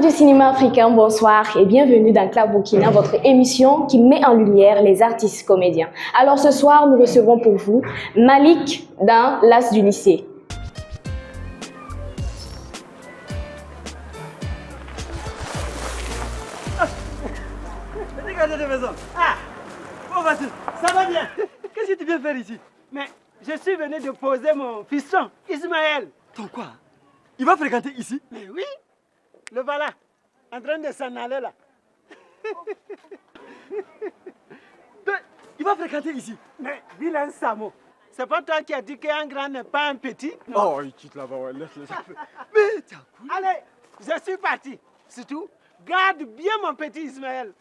du cinéma africain, bonsoir et bienvenue dans Club Burkina, votre émission qui met en lumière les artistes comédiens. Alors ce soir, nous recevons pour vous Malik dans L'As du lycée. Ah, bon vas-y, ça va bien. Qu'est-ce que tu viens faire ici? Mais je suis venu déposer mon fiston, Ismaël. Ton quoi? Il va fréquenter ici? Mais oui, le voilà, en train de s'en aller là. Il va fréquenter ici? Mais vilain Samo, c'est pas toi qui as dit qu'un grand n'est pas un petit? Non. Oh, il quitte là-bas, ouais, laisse-le. Mais tiens, allez, je suis parti. C'est tout. Garde bien mon petit Ismaël.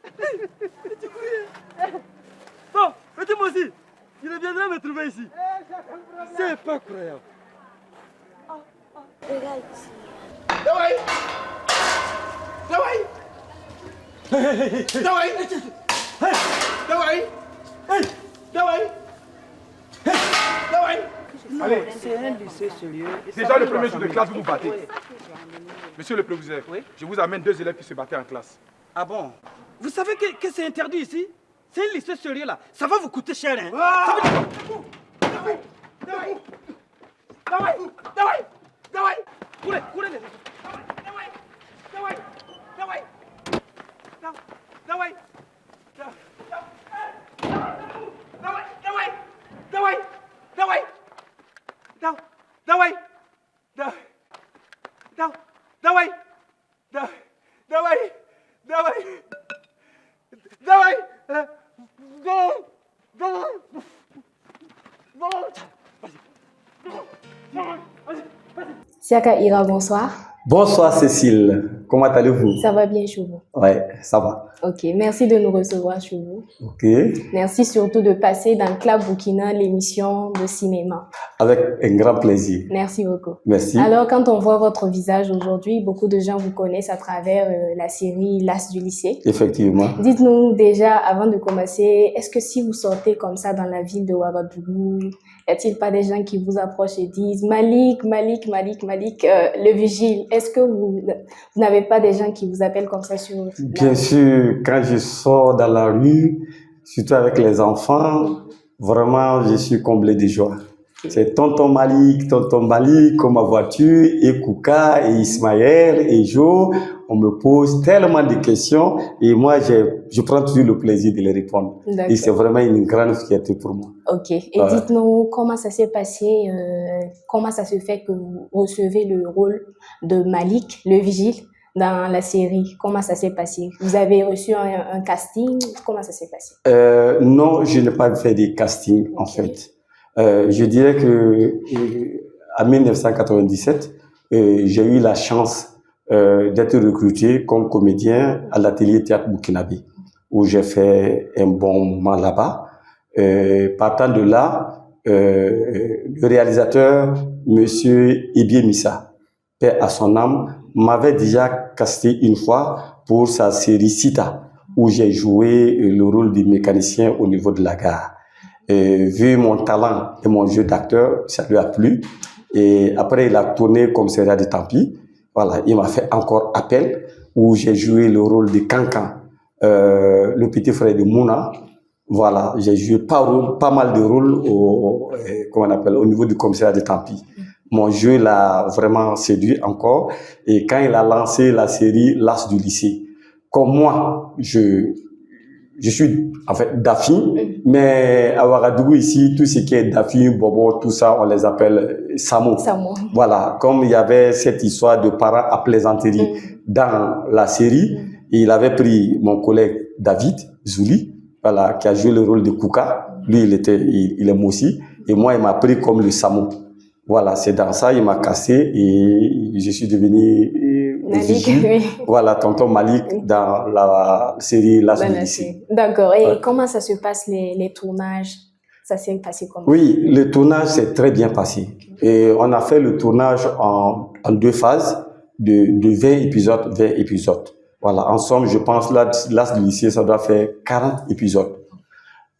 Bon, mettez-moi aussi. Il viendra me trouver ici. C'est pas croyable. Regarde ici. Dawai! Dawai! Dawai! Dawai! Dawai! Dawai! Allez, c'est un lycée sérieux. déjà le premier jour de classe, vous vous battez. Oui. Monsieur le proviseur, Oui. je vous amène 2 élèves qui se battaient en classe. Ah bon? Vous savez que c'est interdit ici? C'est un lycée sérieux là. Ça va vous coûter cher, hein? Ça veut dire... Dawai! Dawai! Dawai! Dawai! Dawai! Courez, courez les autres. Dawai! Dawai! Dawai! Dawai! Dawai! Dawai! Dawai! Dawai! Dawai! Dawai! Dawai! Siaka Ira, bonsoir. Bonsoir Cécile, comment allez-vous? Ça va bien chez vous? Ouais, ça va. Ok, merci de nous recevoir chez vous. Ok, Merci surtout de passer dans Club Burkina, l'émission de cinéma. avec un grand plaisir. Merci beaucoup. Merci. Alors, quand on voit votre visage aujourd'hui, beaucoup de gens vous connaissent à travers la série L'As du lycée. Effectivement. Dites-nous déjà, avant de commencer, est-ce que si vous sortez comme ça dans la ville de Ouagadougou, y a-t-il pas des gens qui vous approchent et disent Malik, le vigile? Est-ce que vous n'avez pas des gens qui vous appellent comme ça sur... Bien sûr, quand je sors dans la rue, surtout avec les enfants, vraiment, je suis comblé de joie. C'est tonton Malik, comme ma voiture, et Kouka, et Ismaël, et Jo. On me pose tellement de questions et moi, je prends toujours le plaisir de les répondre. Et c'est vraiment une grande fierté pour moi. Ok. Et dites-nous comment ça s'est passé, comment ça se fait que vous recevez le rôle de Malik, le vigile, dans la série? Comment ça s'est passé? Vous avez reçu un casting? Comment ça s'est passé? Non, je n'ai pas fait de casting, en fait. Je dirais que en 1997, j'ai eu la chance d'être recruté comme comédien à l'atelier théâtre burkinabé, où j'ai fait un bon moment là-bas. Partant de là, le réalisateur, Monsieur Ebie Missa, paix à son âme, m'avait déjà casté une fois pour sa série Sita, où j'ai joué le rôle du mécanicien au niveau de la gare. Vu mon talent et mon jeu d'acteur, ça lui a plu. Et après, il a tourné comme commissariat de Tampi. Voilà, il m'a fait encore appel où j'ai joué le rôle de Cancan, le petit frère de Mouna. Voilà, j'ai joué pas mal de rôles au niveau du commissariat de Tampi. Mon jeu l'a vraiment séduit encore. Et quand il a lancé la série L'As du lycée, comme moi, je suis en fait Dafi, mais à Ouagadougou ici, tout ce qui est Dafi, Bobo, tout ça, on les appelle Samo. Voilà, comme il y avait cette histoire de parents à plaisanterie dans la série, il avait pris mon collègue David Zouli, voilà, qui a joué le rôle de Kouka. Lui, il est Moussi, et moi, il m'a pris comme le Samo. Voilà, c'est dans ça, il m'a cassé et je suis devenu Malik, oui. Voilà, tonton Malik dans la série L'As du lycée. D'accord. Et comment ça se passe les tournages? Ça s'est passé comment? Oui, le tournage s'est très bien passé. Et on a fait le tournage en 2 phases de 20 épisodes. Voilà, en somme, je pense L'As du lycée, ça doit faire 40 épisodes.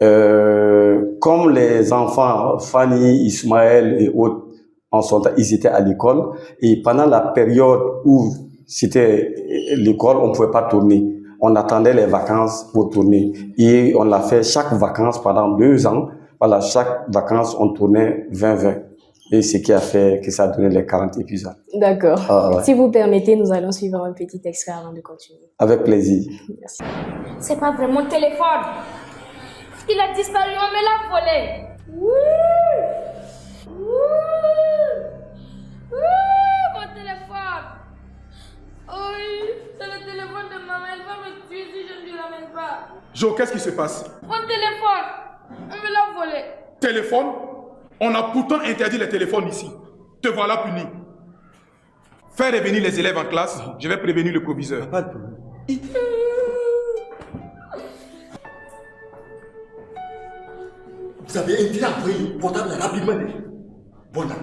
Comme les enfants, Fanny, Ismaël et autres, ils étaient à l'école. Et pendant la période où c'était l'école, on ne pouvait pas tourner. On attendait les vacances pour tourner. Et on l'a fait chaque vacances pendant 2 ans. Voilà, chaque vacances, on tournait 20-20. Et ce qui a fait que ça a donné les 40 épisodes. D'accord. Ah, ouais. Si vous permettez, nous allons suivre un petit extrait avant de continuer. Avec plaisir. Merci. C'est pas vrai mon téléphone. Il a disparu, on me l'a volé. Mon téléphone. Oui, c'est le téléphone de maman. Elle va me tuer si je ne lui ramène pas. Jo, qu'est-ce qui se passe? Mon téléphone, on me l'a volé. Téléphone? On a pourtant interdit les téléphones ici. Te voilà puni. Fais revenir les élèves en classe, je vais prévenir le proviseur. Pas de problème. Vous avez intérêt à envoyer le portable rapidement. Bon, d'accord.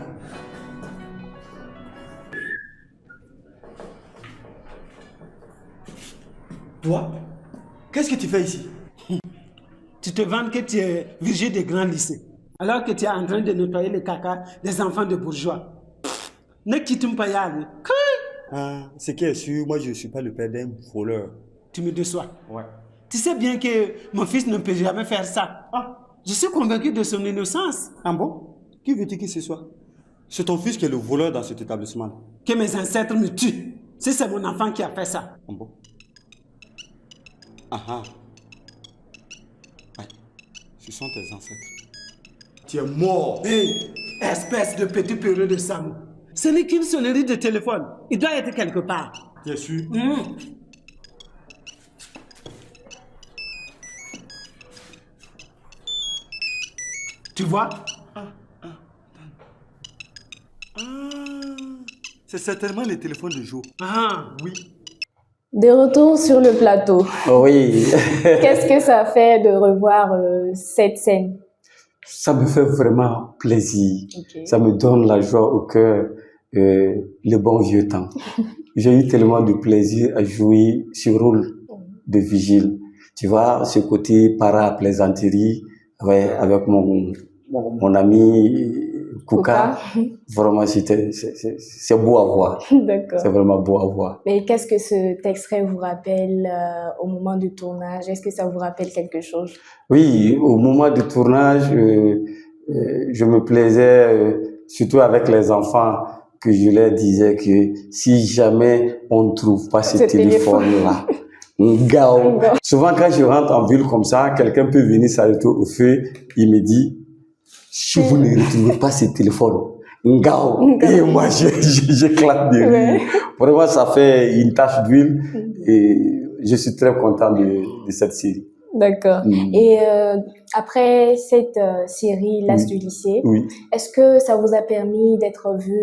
Toi, qu'est-ce que tu fais ici? Tu te vantes que tu es virgule des grands lycées, alors que tu es en train de nettoyer le caca des enfants de bourgeois. Ne quitte pas Yann. Ah, ce qui est sûr, moi je ne suis pas le père d'un voleur. Tu me déçois. Ouais. Tu sais bien que mon fils ne peut jamais faire ça. Ah, je suis convaincu de son innocence. Ah bon? Qui veux-tu que ce soit? C'est ton fils qui est le voleur dans cet établissement. Que mes ancêtres me tuent. Si c'est mon enfant qui a fait ça. Ah bon? Ah ah. Ouais. Ce sont tes ancêtres. Tu es mort. Hé, espèce de petit peureux de Sam. Ce n'est qu'une sonnerie de téléphone. Il doit être quelque part. Tu es sûr? Tu vois? C'est certainement le téléphone de Jo. Ah, Oui. De retour sur le plateau. Oui, Qu'est-ce que ça fait de revoir cette scène? ça me fait vraiment plaisir. Ok. Ça me donne la joie au cœur, le bon vieux temps. J'ai eu tellement de plaisir à jouer ce rôle de vigile. Tu vois, ce côté para-plaisanterie, ouais, avec mon ami Kouka. Vraiment, c'est beau à voir. D'accord. C'est vraiment beau à voir. Mais qu'est-ce que ce extrait vous rappelle au moment du tournage? Est-ce que ça vous rappelle quelque chose? Oui, au moment du tournage, je me plaisais, surtout avec les enfants, que je leur disais que si jamais on ne trouve pas ce téléphone-là, ngao. Souvent, quand je rentre en ville comme ça, quelqu'un peut venir s'arrêter au feu, il me dit, si vous ne retrouvez pas ce téléphone, ngao. Et moi, j'éclate de rire. Ouais. Vraiment, ça fait une tache d'huile et je suis très content de cette série. D'accord. Et après cette série, L'As du lycée, Oui. est-ce que ça vous a permis d'être vu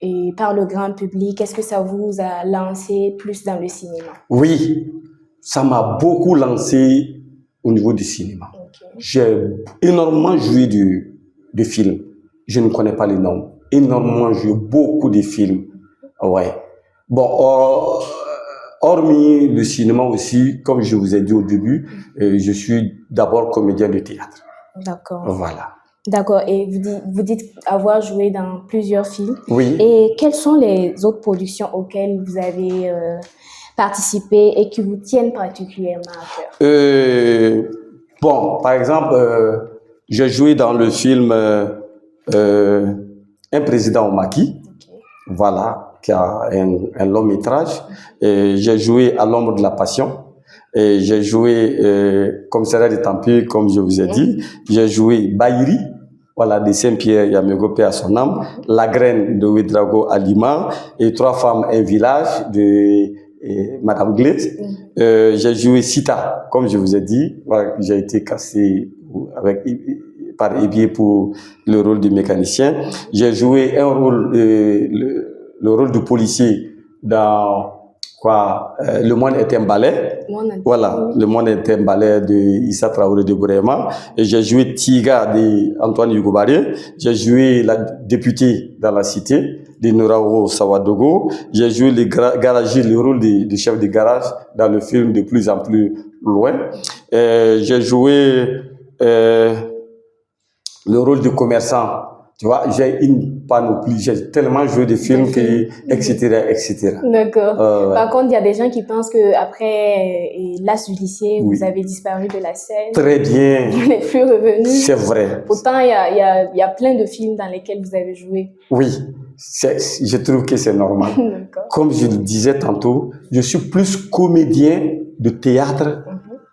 et par le grand public? Est-ce que ça vous a lancé plus dans le cinéma? Oui, ça m'a beaucoup lancé au niveau du cinéma. Ok. J'ai énormément joué de films. Je ne connais pas les noms. Énormément joué beaucoup de films. Ouais. Bon, hormis le cinéma aussi, comme je vous ai dit au début, je suis d'abord comédien de théâtre. D'accord. Voilà. D'accord. Et vous dites avoir joué dans plusieurs films. Oui. Et quelles sont les autres productions auxquelles vous avez participé et qui vous tiennent particulièrement à cœur? Bon, par exemple, j'ai joué dans le film Un président au maquis. Ok. Voilà, qui a un long métrage. J'ai joué à l'ombre de la passion. Et j'ai joué Commissariat de Tampere, comme je vous ai dit. J'ai joué Baïri, voilà, de Saint-Pierre, Yamego, paix à son âme. La graine de Ouedraogo à Lima. Et Trois femmes, un village de Madame Glitz. J'ai joué Sita, comme je vous ai dit. Voilà, j'ai été cassé par Ebier pour le rôle de mécanicien. J'ai joué un rôle, le rôle de policier dans Le Monde est un ballet. Voilà, Le Monde est un ballet de Issa Traoré de Bourema. Et j'ai joué Tiga de Antoine Yugobaré. J'ai joué la députée dans la cité de Noraoro Sawadogo. J'ai joué le rôle de chef de garage dans le film De plus en plus loin. J'ai joué le rôle de commerçant. Tu vois, j'ai une panoplie. J'ai tellement joué de films, etc., etc. D'accord. Par contre, il y a des gens qui pensent qu'après l'âge du lycée, vous avez disparu de la scène. Très bien. Vous n'êtes plus revenu. C'est vrai. Pourtant, il y a plein de films dans lesquels vous avez joué. Oui, je trouve que c'est normal. Comme je le disais tantôt, je suis plus comédien de théâtre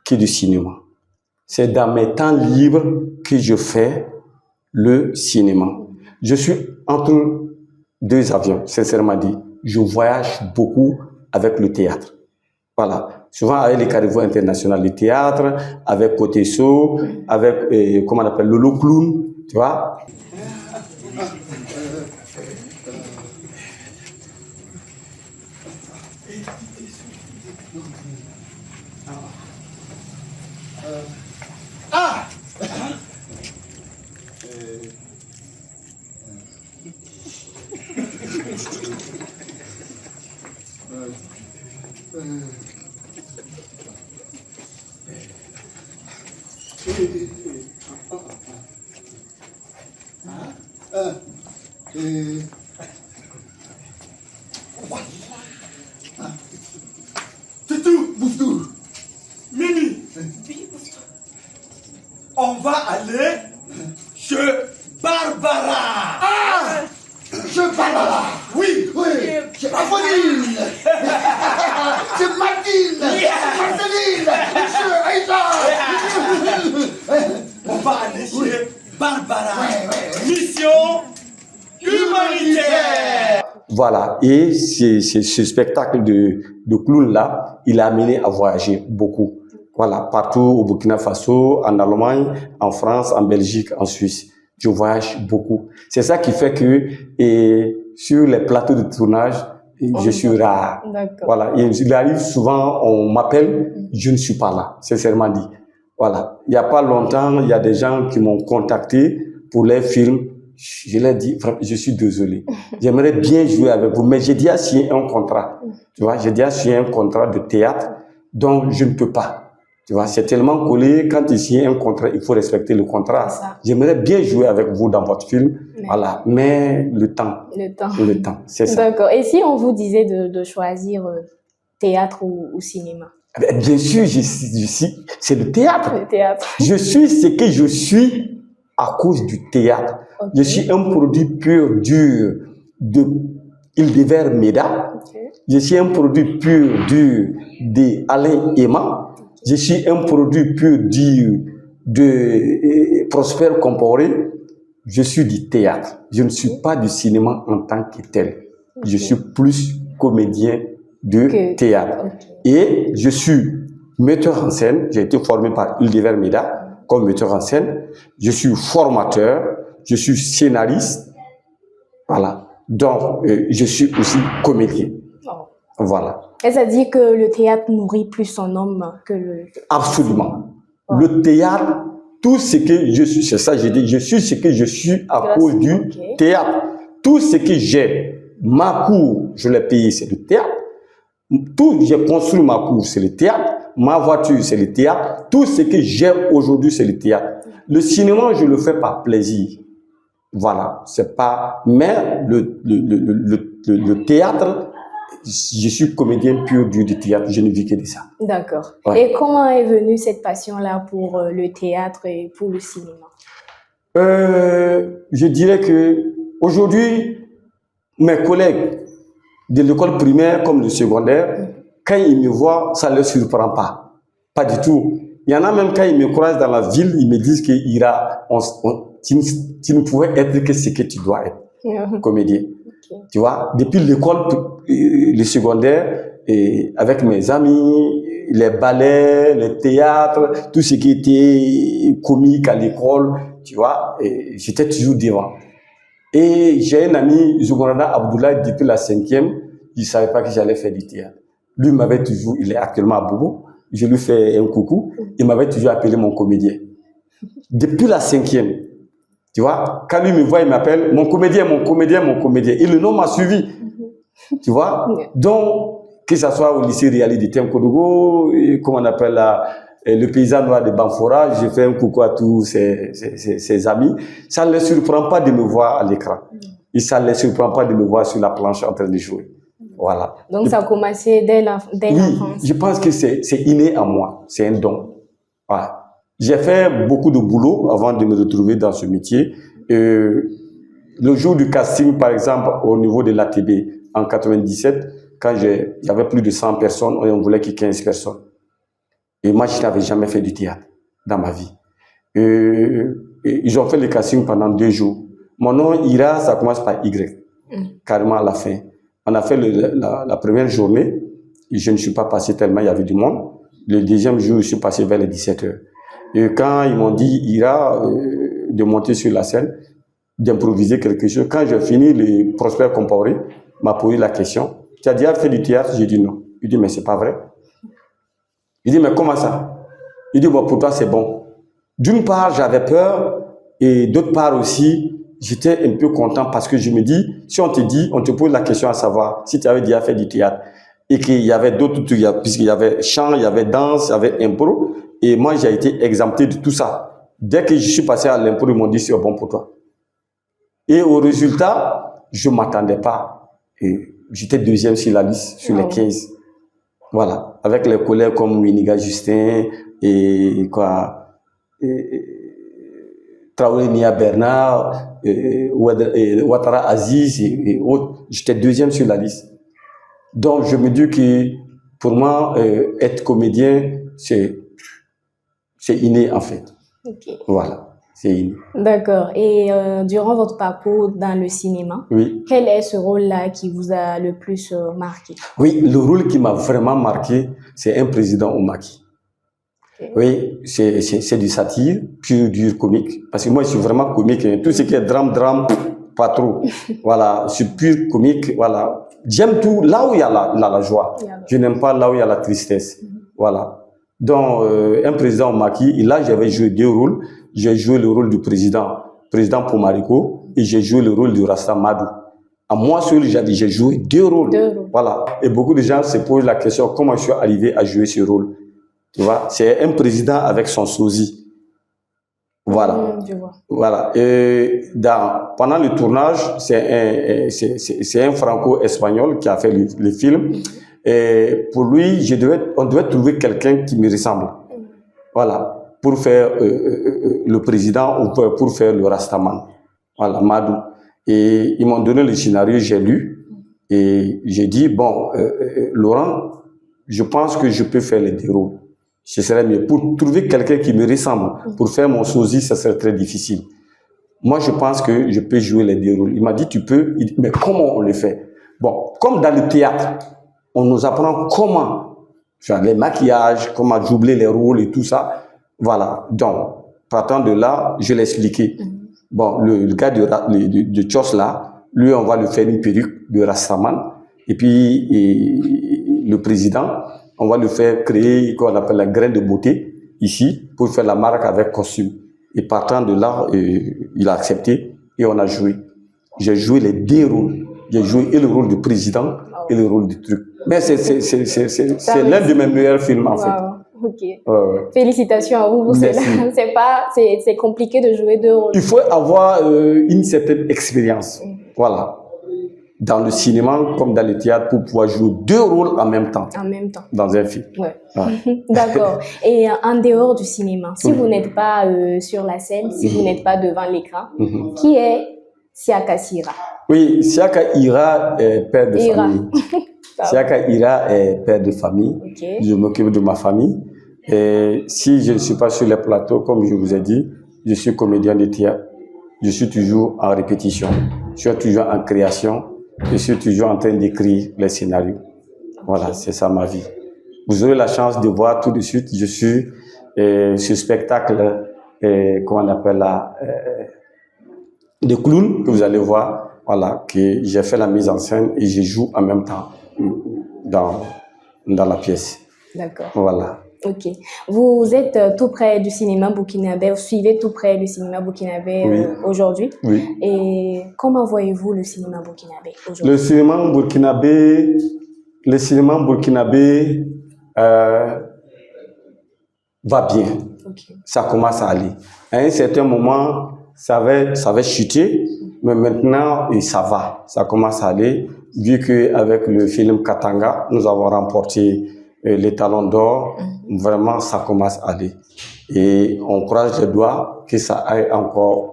que de cinéma. C'est dans mes temps libres que je fais le cinéma. Je suis entre deux avions, sincèrement dit. Je voyage beaucoup avec le théâtre. Voilà. Souvent avec les carnivaux internationaux de théâtre, avec Potesso, avec, comment on appelle, Lolo Clown, tu vois. C'est tout, Bouftou. Mimi, on va aller chez Barbara. Ah, je Barbara. Oui, oui. C'est Apolline. C'est Martine. C'est Marceline. C'est Aïda. On va aller chez Barbara. Mission humanitaire. Voilà, et ce spectacle de clown-là, il a amené à voyager beaucoup. Voilà, partout au Burkina Faso, en Allemagne, en France, en Belgique, en Suisse. Je voyage beaucoup. C'est ça qui fait que sur les plateaux de tournage, je suis rare. Voilà, et il arrive souvent, on m'appelle, je ne suis pas là, sincèrement dit. Voilà, il n'y a pas longtemps, il y a des gens qui m'ont contacté pour les films. Je leur ai dit, je suis désolé. J'aimerais bien jouer avec vous, mais j'ai déjà signé un contrat. Tu vois, j'ai déjà signé un contrat de théâtre, donc je ne peux pas. Tu vois, c'est tellement collé. Quand tu signes un contrat, il faut respecter le contrat. J'aimerais bien jouer avec vous dans votre film. Voilà, mais le temps. Le temps, c'est ça. D'accord. Et si on vous disait de choisir théâtre ou cinéma? Bien sûr, c'est le théâtre. Le théâtre. Je suis ce que je suis à cause du théâtre. Je suis un produit pur, dur de Hildevert Méda. Je suis un produit pur, dur de Alain Emma. Je suis un produit pur, dur de Prosper Comporé. Je suis du théâtre. Je ne suis pas du cinéma en tant que tel. Je suis plus comédien de théâtre. Et je suis metteur en scène. J'ai été formé par Hildevert Méda comme metteur en scène. Je suis formateur. Je suis scénariste. Voilà. Donc, je suis aussi comédien. Voilà. Et ça dit que le théâtre nourrit plus son homme que le... Absolument. Le théâtre, tout ce que je suis, c'est ça que j'ai dit, je suis ce que je suis à cause du théâtre. Tout ce que j'ai, ma cour, je l'ai payé, c'est le théâtre. Tout, j'ai construit ma cour, c'est le théâtre. Ma voiture, c'est le théâtre. Tout ce que j'ai aujourd'hui, c'est le théâtre. Le cinéma, je le fais par plaisir. Voilà, c'est pas... Mais le théâtre, je suis comédien pur du théâtre, je ne vis que de ça. D'accord. Et comment est venue cette passion-là pour le théâtre et pour le cinéma? Je dirais que aujourd'hui, mes collègues de l'école primaire comme de secondaire, quand ils me voient, ça ne les surprend pas. Pas du tout. Il y en a même quand ils me croisent dans la ville, ils me disent que tu ne pouvais être que ce que tu dois être, comédien. Tu vois, depuis l'école, le secondaire, et avec mes amis, les ballets, le théâtre, tout ce qui était comique à l'école, tu vois, j'étais toujours devant. Et j'ai un ami, Zougourana Abdoulaye, depuis la 5e, il ne savait pas que j'allais faire du théâtre. Lui m'avait toujours, il est actuellement à Bobo, je lui fais un coucou, il m'avait toujours appelé mon comédien. Depuis la 5e, tu vois, quand lui me voit, il m'appelle mon comédien, mon comédien, mon comédien. Et le nom m'a suivi, tu vois. Donc, que ce soit au lycée Réali de Tienkodogo, comment on appelle là, le paysan noir de Banfora, j'ai fait un coucou à tous ses amis. Ça ne les surprend pas de me voir à l'écran. Et ça ne les surprend pas de me voir sur la planche en train de jouer. Voilà. Donc, ça a commencé dès l'enfance. Oui, je pense que c'est inné en moi. C'est un don. Voilà. J'ai fait beaucoup de boulot avant de me retrouver dans ce métier. Le jour du casting, par exemple, au niveau de l'ATB, en 97, quand il y avait plus de 100 personnes, on voulait qu'il y ait 15 personnes. Et moi, je n'avais jamais fait du théâtre dans ma vie. Ils ont fait le casting pendant 2 jours. Mon nom, Ira, ça commence par Y, carrément à la fin. On a fait la première journée, et je ne suis pas passé tellement il y avait du monde. Le deuxième jour, je suis passé vers les 17h. Et quand ils m'ont dit, Ira, de monter sur la scène, d'improviser quelque chose, quand j'ai fini, le Prosper Compaoré m'a posé la question. Tu as déjà fait du théâtre? J'ai dit non. Il dit, mais c'est pas vrai. Il dit, mais comment ça? Il dit, bon, pour toi, c'est bon. D'une part, j'avais peur, et d'autre part aussi, j'étais un peu content parce que je me dis, si on te dit, on te pose la question à savoir si tu avais déjà fait du théâtre et qu'il y avait d'autres trucs, puisqu'il y avait chant, il y avait danse, il y avait impro, et moi, j'ai été exempté de tout ça. Dès que je suis passé à l'impro, ils m'ont dit, c'est bon pour toi. Et au résultat, je ne m'attendais pas. Et j'étais deuxième sur la liste, sur les 15. Voilà. Avec les collègues comme Winiga Justin et quoi, Traoré Nia Bernard, Ouattara Aziz et autres. J'étais deuxième sur la liste. Donc, je me dis que pour moi, être comédien, c'est inné en fait. Okay. Voilà, c'est inné. D'accord. Et durant votre parcours dans le cinéma, oui. Quel est ce rôle-là qui vous a le plus marqué? Oui, le rôle qui m'a vraiment marqué, c'est un président au maquis. Okay. Oui, c'est du satire, pur, dur, comique. Parce que moi, je suis vraiment comique. Hein. Tout ce qui est drame, pas trop. Voilà, je suis pur comique. Voilà. J'aime tout là où il y a la joie. Je n'aime pas là où il y a la tristesse. Voilà. Donc, un président au maquis, et là, j'avais joué 2 rôles. J'ai joué le rôle du président Pomarico, et j'ai joué le rôle du Rasta Madou. À moi seul, j'ai joué 2 rôles. Voilà. Et beaucoup de gens se posent la question, comment je suis arrivé à jouer ce rôle? Tu vois, c'est un président avec son sosie. Voilà. Je vois. Voilà. Et pendant le tournage, c'est un franco-espagnol qui a fait le film. Et pour lui, on devait trouver quelqu'un qui me ressemble. Voilà. Pour faire le président ou pour faire le Rastaman. Voilà, Madou. Et ils m'ont donné le scénario, j'ai lu. Et j'ai dit, bon, Laurent, je pense que je peux faire les 2 rôles. Ce serait mieux. Pour trouver quelqu'un qui me ressemble, pour faire mon sosie, ça serait très difficile. Moi, je pense que je peux jouer les 2 rôles. Il m'a dit, tu peux. Il dit, mais comment on le fait? Bon, comme dans le théâtre, on nous apprend comment faire les maquillages, comment doubler les rôles et tout ça. Voilà. Donc, partant de là, je l'ai expliqué. Bon, le gars de Tchos là, lui, on va lui faire une perruque de Rastaman. Et puis, le président, on va lui faire créer ce qu'on appelle la graine de beauté, ici, pour faire la marque avec costume. Et partant de là, il a accepté et on a joué. J'ai joué les 2 rôles. J'ai joué et le rôle du président et le rôle du truc. Mais c'est l'un de mes meilleurs films, en fait. Ok. Félicitations à vous pour cela. C'est compliqué de jouer 2 rôles. Il faut avoir une certaine expérience. Voilà. Dans le cinéma comme dans le théâtre pour pouvoir jouer 2 rôles en même temps. En même temps. Dans un film. Ouais. D'accord. Et en dehors du cinéma, si vous n'êtes pas sur la scène, si vous n'êtes pas devant l'écran, qui est Siaka Sira? Oui, Siaka Ira est père de famille. Siaka Ira est père de famille. Okay. Je m'occupe de ma famille. Et si je ne suis pas sur les plateaux, comme je vous ai dit, je suis comédien de théâtre. Je suis toujours en répétition. Je suis toujours en création. Je suis toujours en train d'écrire les scénarios. Voilà, c'est ça ma vie. Vous aurez la chance de voir tout de suite. Je suis ce spectacle, comment on appelle là, de clown que vous allez voir. Voilà, que j'ai fait la mise en scène et je joue en même temps dans la pièce. D'accord. Voilà. Ok. Vous êtes tout près du cinéma burkinabé, vous suivez tout près du cinéma burkinabé aujourd'hui. Oui. Et comment voyez-vous le cinéma burkinabé aujourd'hui? Le cinéma burkinabé va bien. Okay. Ça commence à aller. À un certain moment, ça avait chuté, mais maintenant, ça commence à aller, vu qu'avec le film Katanga, nous avons remporté les talons d'or, vraiment, ça commence à aller. Et on croise les doigts que ça aille encore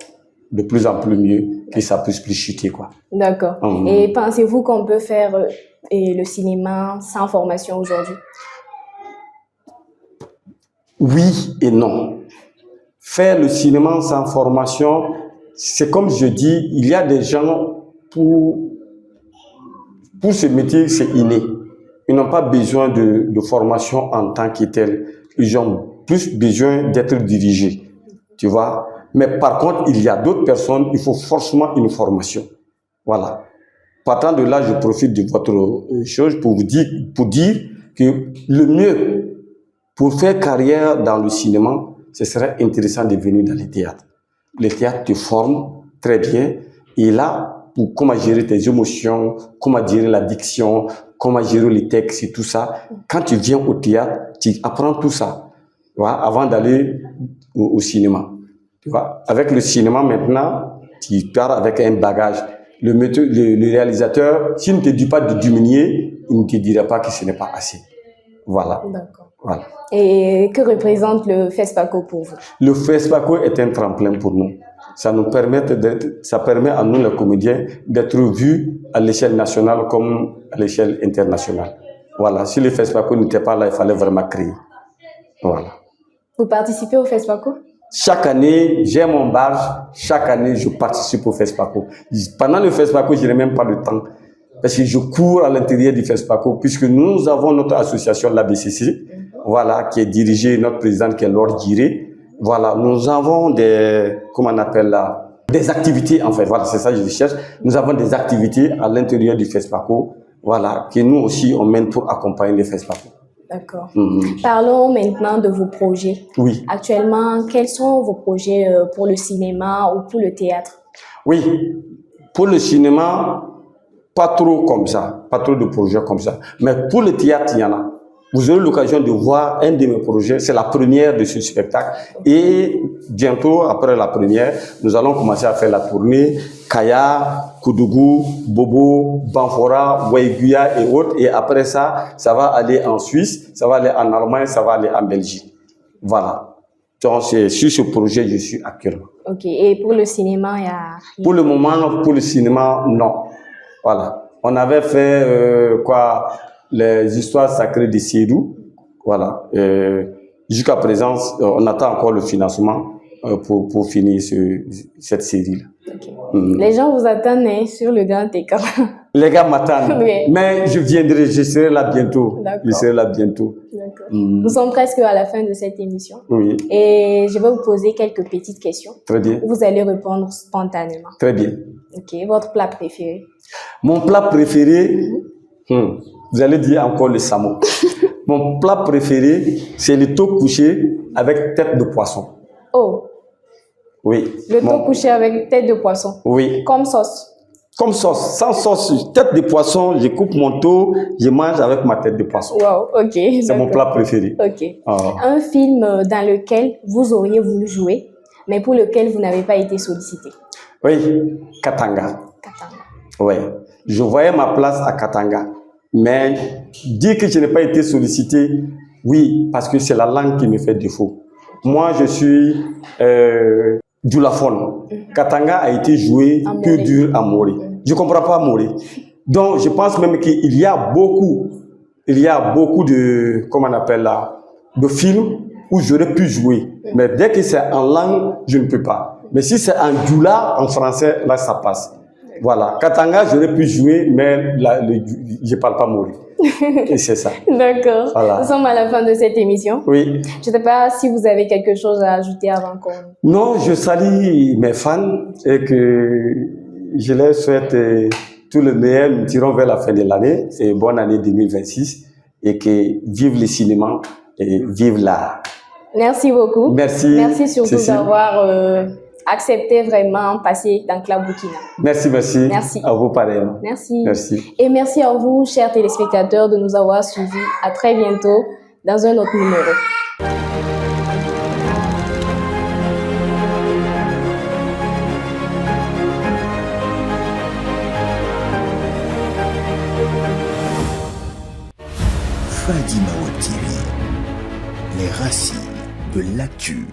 de plus en plus mieux, que ça puisse plus chuter, quoi. D'accord. Et pensez-vous qu'on peut faire le cinéma sans formation aujourd'hui? Oui et non. Faire le cinéma sans formation, c'est comme je dis, il y a des gens pour ce métier, c'est inné. Ils n'ont pas besoin de formation en tant que tel. Ils ont plus besoin d'être dirigés, tu vois. Mais par contre, il y a d'autres personnes, il faut forcément une formation. Voilà. Partant de là, je profite de votre chose pour dire que le mieux pour faire carrière dans le cinéma, ce serait intéressant de venir dans le théâtre. Le théâtre te forme très bien. Et là, pour comment gérer tes émotions, comment gérer la diction, comment gérer les textes et tout ça, quand tu viens au théâtre, tu apprends tout ça, tu vois, avant d'aller au cinéma. Tu vois, avec le cinéma maintenant, tu pars avec un bagage. Le réalisateur, s'il ne te dit pas de diminuer, il ne te dira pas que ce n'est pas assez. Voilà. D'accord. Voilà. Et que représente le FESPACO pour vous? Le FESPACO est un tremplin pour nous. Ça permet à nous, les comédiens, d'être vus à l'échelle nationale comme à l'échelle internationale. Voilà. Si le FESPACO n'était pas là, il fallait vraiment créer. Voilà. Vous participez au FESPACO? Chaque année, j'ai mon badge. Chaque année, je participe au FESPACO. Pendant le FESPACO, je n'ai même pas le temps. Parce que je cours à l'intérieur du FESPACO, puisque nous avons notre association, l'ABCC, voilà, qui est dirigée, notre présidente qui est Laure Giré. Voilà, nous avons des activités, en fait, voilà, c'est ça que je cherche. Nous avons des activités à l'intérieur du FESPACO, voilà, que nous aussi, on mène pour accompagner les FESPACO. D'accord. Parlons maintenant de vos projets. Oui. Actuellement, quels sont vos projets pour le cinéma ou pour le théâtre? Oui, pour le cinéma, pas trop comme ça, pas trop de projets comme ça. Mais pour le théâtre, il y en a. Vous aurez l'occasion de voir un de mes projets, c'est la première de ce spectacle. Et bientôt, après la première, nous allons commencer à faire la tournée. Kaya, Koudougou, Bobo, Banfora, Waiguya et autres. Et après ça, ça va aller en Suisse, ça va aller en Allemagne, ça va aller en Belgique. Voilà. Donc, c'est sur ce projet je suis actuellement. Ok. Et pour le cinéma, il y a... Pour le moment, pour le cinéma, non. Voilà. On avait fait les histoires sacrées de Sédou. Voilà. Jusqu'à présent, on attend encore le financement pour finir cette série-là. Okay. Les gens vous attendent sur le grand écran. Les gars m'attendent. Oui. Mais je viendrai, je serai là bientôt. Je serai là bientôt. D'accord. Nous sommes presque à la fin de cette émission. Oui. Et je vais vous poser quelques petites questions. Très bien. Vous allez répondre spontanément. Très bien. Ok. Votre plat préféré? Mon plat préféré, vous allez dire encore le samo. Mon plat préféré, c'est le thon couché avec tête de poisson. Oh. Oui. Le thon couché avec tête de poisson. Oui. Comme sauce. Comme sauce, sans sauce, tête de poisson, je coupe mon thon, je mange avec ma tête de poisson. Wow, ok. C'est mon plat préféré. Ok. Un film dans lequel vous auriez voulu jouer, mais pour lequel vous n'avez pas été sollicité. Oui, Katanga. Katanga. Oui, je voyais ma place à Katanga. Mais dire que je n'ai pas été sollicité, oui, parce que c'est la langue qui me fait défaut. Moi, je suis Djoulafone. Katanga a été joué que dur à Morée. Je ne comprends pas Morée. Donc, je pense même qu'il y a beaucoup de, comment on appelle là, de films où j'aurais pu jouer. Mais dès que c'est en langue, je ne peux pas. Mais si c'est en djoula, en français, là, ça passe. Voilà. Katanga, j'aurais pu jouer, mais là, je ne parle pas Morée. Et c'est ça. D'accord. Voilà. Nous sommes à la fin de cette émission. Oui. Je ne sais pas si vous avez quelque chose à ajouter avant qu'on... Non, je salue mes fans et que je leur souhaite tout le meilleur. Nous tirons vers la fin de l'année. Et bonne année 2026. Et que vive le cinéma et vive l'art. Merci beaucoup. Merci. Merci surtout d'avoir accepté vraiment passer dans Club Burkina. Merci, merci. Merci. À vous pareillement. Merci. Merci. Et merci à vous, chers téléspectateurs, de nous avoir suivis. À très bientôt dans un autre numéro. Fadima Web TV, les racines de l'actu.